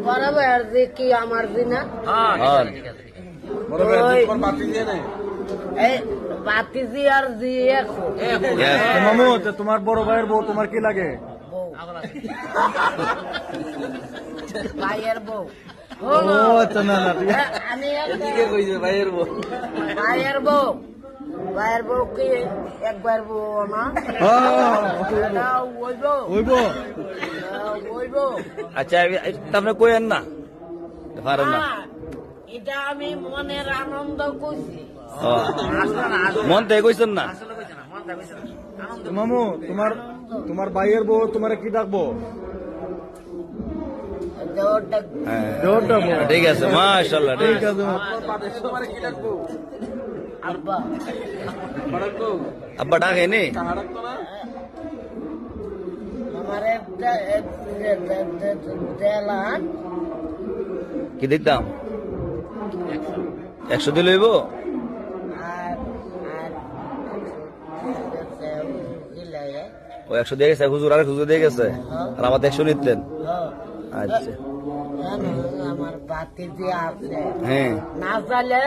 বড় ভাইয়ের জি কি আমার জি না? এই বাতিজি আর জি এখন মামু তোমার বড় ভাইয়ের বউ তোমার কি লাগে? বউ ভাইয়ের বউ ও আচ্ছা, না না ঠিক আছে। আমি ভাইয়ের বউ ভাইয়ের বউ ভাইয়ের বউ কি একবার বউ না ওইব ওইব আচ্ছা তারপরে কইেন না পারেন না এটা আমি মনের আনন্দ করছি মন থেকে কইছেন না মামু তোমার ভাইয়ের বউ তোমার কি ডাকবো? দেওর ডাকবো। ঠিক আছে মাশাআল্লাহ ঠিক ঠিক আছে আব্বা আব্বা ডাকেনি আমার একটা দেলান কি দেখতাম 100 দিল হইব আর ও 100 দিয়ে গেছে হুজুর আর হুজুর দিয়ে গেছে আর আমাদের 100 নিতেন আচ্ছা আমার বাতি দিয়ে আছে হ্যাঁ না চাইলে